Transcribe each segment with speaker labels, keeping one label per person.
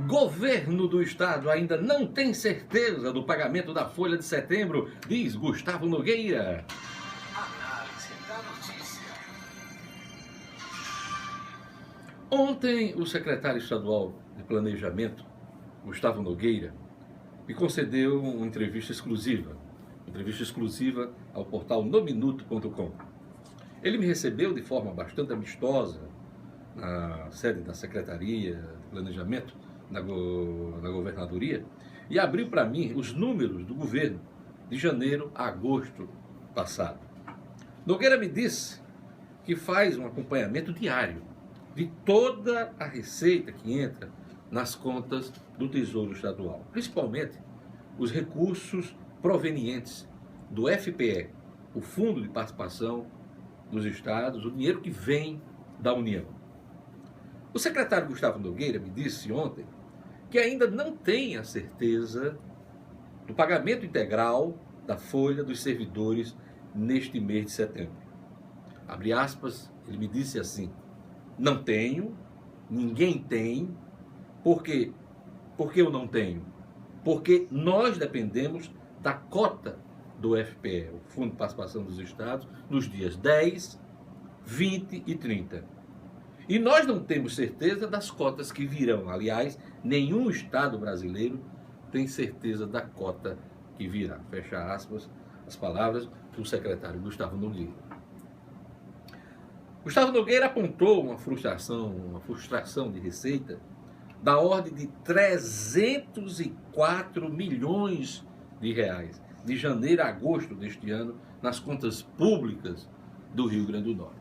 Speaker 1: Governo do Estado ainda não tem certeza do pagamento da folha de setembro, diz Gustavo Nogueira.
Speaker 2: Análise da notícia.
Speaker 1: Ontem, o secretário estadual de Planejamento, Gustavo Nogueira, me concedeu uma entrevista exclusiva ao portal nominuto.com. Ele me recebeu de forma bastante amistosa na sede da Secretaria de Planejamento, na governadoria, e abriu para mim os números do governo de janeiro a agosto passado. Nogueira me disse que faz um acompanhamento diário de toda a receita que entra nas contas do Tesouro Estadual, principalmente os recursos provenientes do FPE, o Fundo de Participação dos Estados, o dinheiro que vem da União. O secretário Gustavo Nogueira me disse ontem que ainda não tem a certeza do pagamento integral da folha dos servidores neste mês de setembro. Abre aspas, ele me disse assim: não tenho, ninguém tem. Por quê? Por que eu não tenho? Porque nós dependemos da cota do FPE, o Fundo de Participação dos Estados, nos dias 10, 20 e 30. E nós não temos certeza das cotas que virão. Aliás, nenhum Estado brasileiro tem certeza da cota que virá. Fecha aspas, as palavras do secretário Gustavo Nogueira. Gustavo Nogueira apontou uma frustração de receita da ordem de 304 milhões de reais, de janeiro a agosto deste ano, nas contas públicas do Rio Grande do Norte.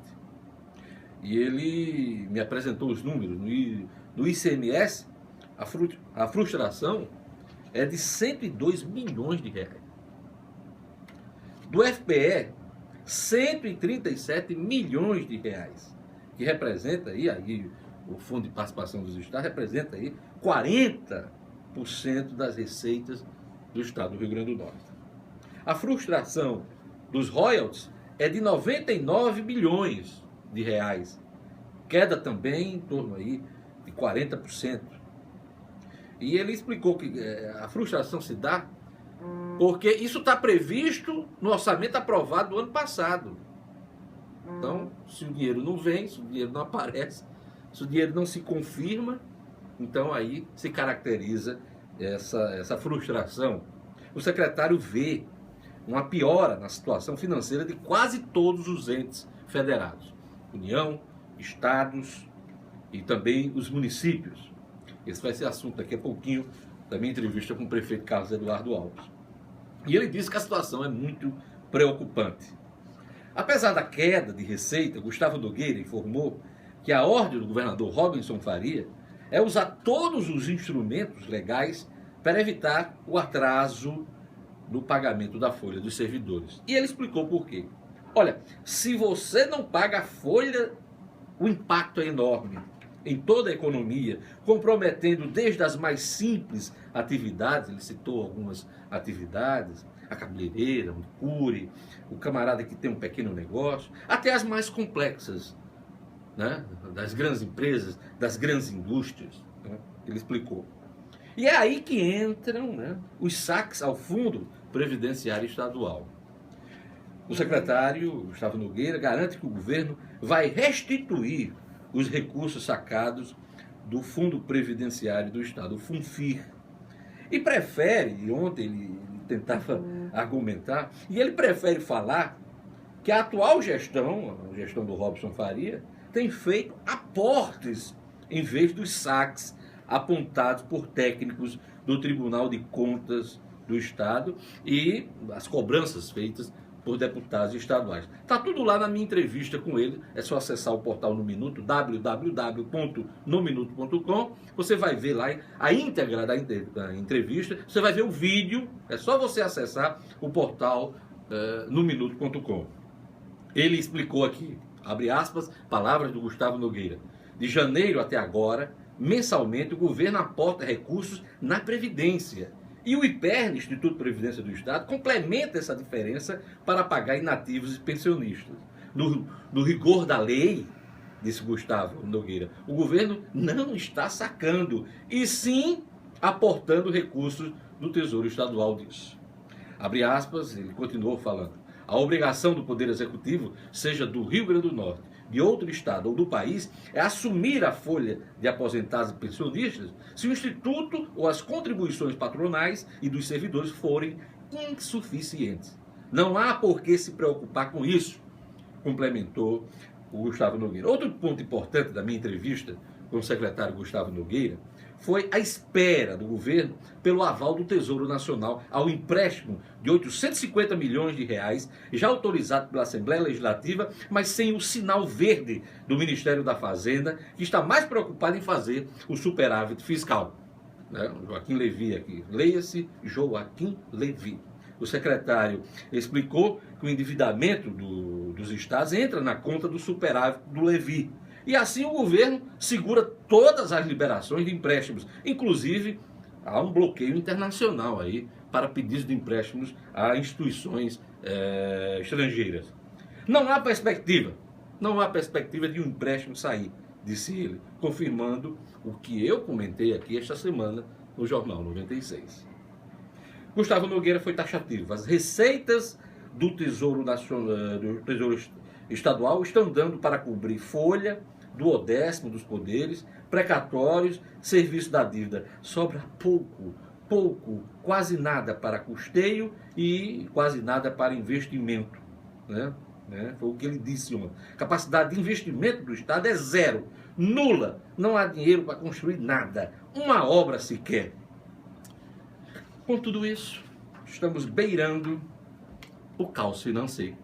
Speaker 1: E ele me apresentou os números. No ICMS, a frustração é de 102 milhões de reais. Do FPE, 137 milhões de reais, que representa aí o Fundo de Participação dos Estados, representa aí 40% das receitas do Estado do Rio Grande do Norte. A frustração dos royalties é de 99 milhões de reais, queda também em torno aí de 40%. E ele explicou que a frustração se dá porque isso está previsto no orçamento aprovado do ano passado. Então, se o dinheiro não vem, se o dinheiro não aparece, se o dinheiro não se confirma, então aí se caracteriza essa frustração. O secretário vê uma piora na situação financeira de quase todos os entes federados. União, estados e também os municípios. Esse vai ser assunto daqui a pouquinho, da minha entrevista com o prefeito Carlos Eduardo Alves. E ele disse que a situação é muito preocupante. Apesar da queda de receita, Gustavo Nogueira informou que a ordem do governador Robinson Faria é usar todos os instrumentos legais para evitar o atraso no pagamento da folha dos servidores. E ele explicou por quê. Olha, se você não paga a folha, o impacto é enorme em toda a economia, comprometendo desde as mais simples atividades, ele citou algumas atividades, a cabeleireira, o cure, o camarada que tem um pequeno negócio, até as mais complexas, né? Das grandes empresas, das grandes indústrias, né? Ele explicou. E é aí que entram, né, os saques ao Fundo Previdenciário Estadual. O secretário Gustavo Nogueira garante que o governo vai restituir os recursos sacados do Fundo Previdenciário do Estado, o FUNFIR. E prefere, e ontem ele tentava argumentar, e ele prefere falar que a atual gestão, a gestão do Robinson Faria, tem feito aportes em vez dos saques apontados por técnicos do Tribunal de Contas do Estado e as cobranças feitas por deputados estaduais. Está tudo lá na minha entrevista com ele, é só acessar o portal No Minuto, www.nominuto.com, você vai ver lá a íntegra da entrevista, você vai ver o vídeo, é só você acessar o portal nominuto.com. Ele explicou aqui, abre aspas, palavras do Gustavo Nogueira, de janeiro até agora, mensalmente o governo aporta recursos na Previdência. E o IPERN, Instituto de Previdência do Estado, complementa essa diferença para pagar inativos e pensionistas. No rigor da lei, disse Gustavo Nogueira, o governo não está sacando, e sim aportando recursos do Tesouro Estadual disso. Abre aspas, ele continuou falando. A obrigação do Poder Executivo, seja do Rio Grande do Norte, de outro estado ou do país, é assumir a folha de aposentados e pensionistas se o Instituto ou as contribuições patronais e dos servidores forem insuficientes. Não há por que se preocupar com isso, complementou o Gustavo Nogueira. Outro ponto importante da minha entrevista com o secretário Gustavo Nogueira foi a espera do governo pelo aval do Tesouro Nacional ao empréstimo de 850 milhões de reais, já autorizado pela Assembleia Legislativa, mas sem o sinal verde do Ministério da Fazenda, que está mais preocupado em fazer o superávit fiscal. Joaquim Levy aqui, leia-se Joaquim Levy. O secretário explicou que o endividamento dos estados entra na conta do superávit do Levy. E assim o governo segura todas as liberações de empréstimos. Inclusive, há um bloqueio internacional aí para pedidos de empréstimos a instituições estrangeiras. Não há perspectiva de um empréstimo sair, disse ele, confirmando o que eu comentei aqui esta semana no Jornal 96. Gustavo Nogueira foi taxativo. As receitas do Tesouro Nacional, do Tesouro Estadual estão dando para cobrir folha, duodécimo dos poderes, precatórios, serviço da dívida. Sobra pouco, quase nada para custeio e quase nada para investimento. Foi o que ele disse ontem. Capacidade de investimento do Estado é zero, nula. Não há dinheiro para construir nada, uma obra sequer. Com tudo isso, estamos beirando o caos financeiro.